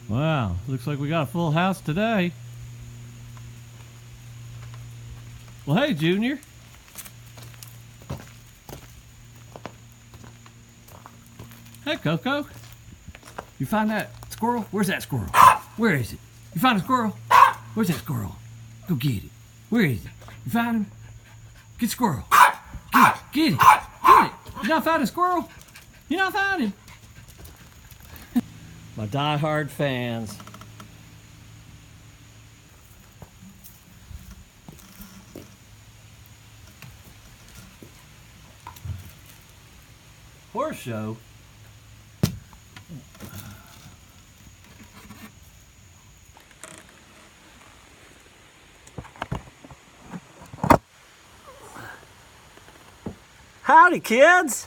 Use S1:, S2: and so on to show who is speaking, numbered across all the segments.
S1: Wow, looks like we got a full house today. Well, hey, Junior. Hey, Coco. You find that squirrel? Where's that squirrel? Where is it? You find a squirrel? Where's that squirrel? Go get it. Where is it? You find him? Get squirrel. Get it. Get it. Get it. You not find a squirrel? You not find him? My die-hard fans. Horse show. Howdy, kids.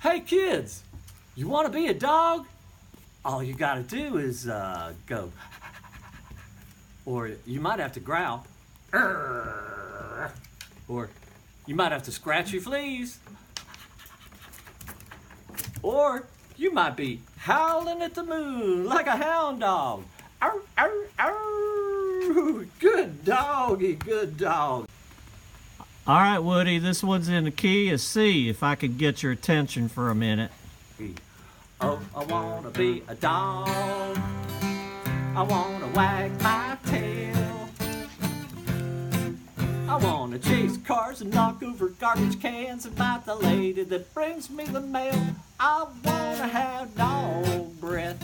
S1: Hey, kids. You want to be a dog? All you got to do is go. Or you might have to growl. Or you might have to scratch your fleas. Or you might be howling at the moon like a hound dog. Ow, ow, ow. Good doggy, good dog. All right, Woody, this one's in the key of C, if I could get your attention for a minute. Oh, I want to be a dog. I want to wag my tail. I want to chase cars and knock over garbage cans and bite the lady that brings me the mail. I want to have dog breath.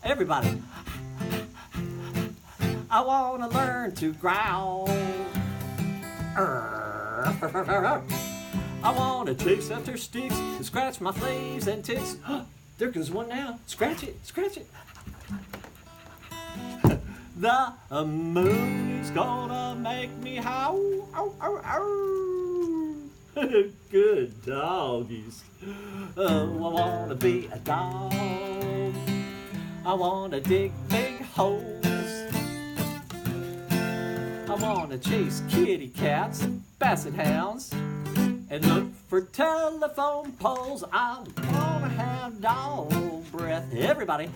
S1: Everybody. I want to learn to growl. I want to chase after sticks and scratch my fleas and ticks. There goes one now. Scratch it, scratch it. The moon is gonna make me howl. Ow, ow, ow. Good doggies. Oh, I want to be a dog. I want to dig big holes. I want to chase kitty cats and basset hounds and look for telephone poles. I want to have dog breath. Everybody.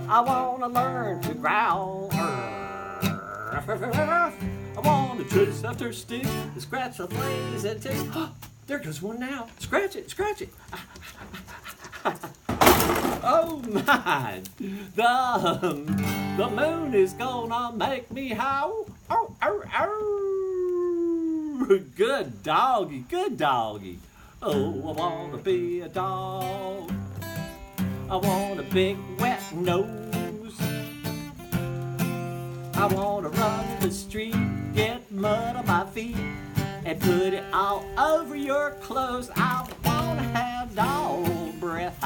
S1: I want to learn to growl. I want to chase after sticks and scratch the fleas and ticks. There goes one now. Scratch it, scratch it. Oh my! The moon is gonna make me howl. Ow, ow, ow. Good doggy, good doggy. Oh, I wanna be a dog. I want a big wet nose. I wanna run the street, get mud on my feet, and put it all over your clothes. I wanna have dog breath.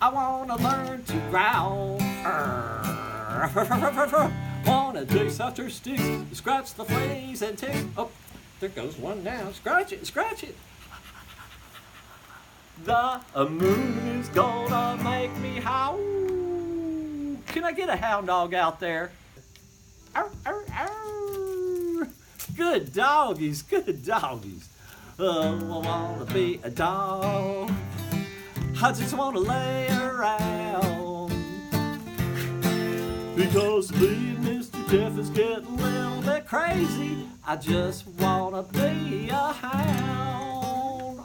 S1: I wanna learn to growl. Wanna chase after sticks, scratch the fleas and ticks. Oh, there goes one now. Scratch it, scratch it. The moon is gonna make me howl. Can I get a hound dog out there? Ow, ow, ow. Good doggies, good doggies. Oh, I wanna be a dog. I just wanna lay around. Because me and Mr. Jeff is getting a little bit crazy. I just wanna be a hound.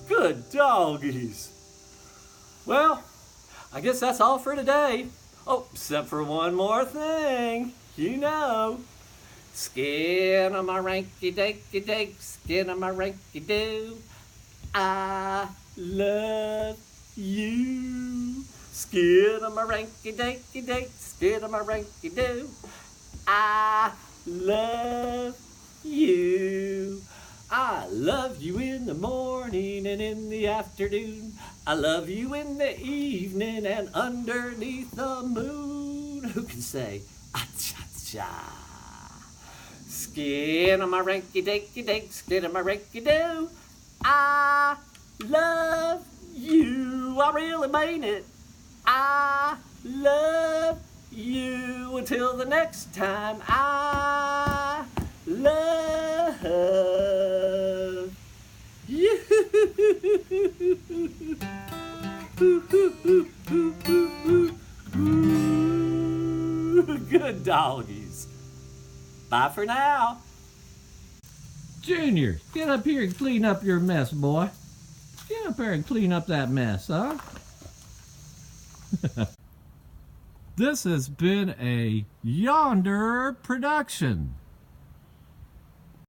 S1: Good doggies. Well, I guess that's all for today. Oh, except for one more thing. You know. Skin on my ranky-danky-dank, skin on my ranky-doo. I love you. Skin on my ranky-danky-dank, skin on my ranky-doo. I love you. I love you in the morning and in the afternoon. I love you in the evening and underneath the moon. Who can say, ah-cha-cha? Skin on my ranky-dinky-dink, skin on my ranky-doo. I love you. I really mean it. I love you. Until the next time, I love you. Good doggies. Bye for now.
S2: Junior, get up here and clean up your mess, boy. Get up here and clean up that mess, huh? This has been a Yonder production.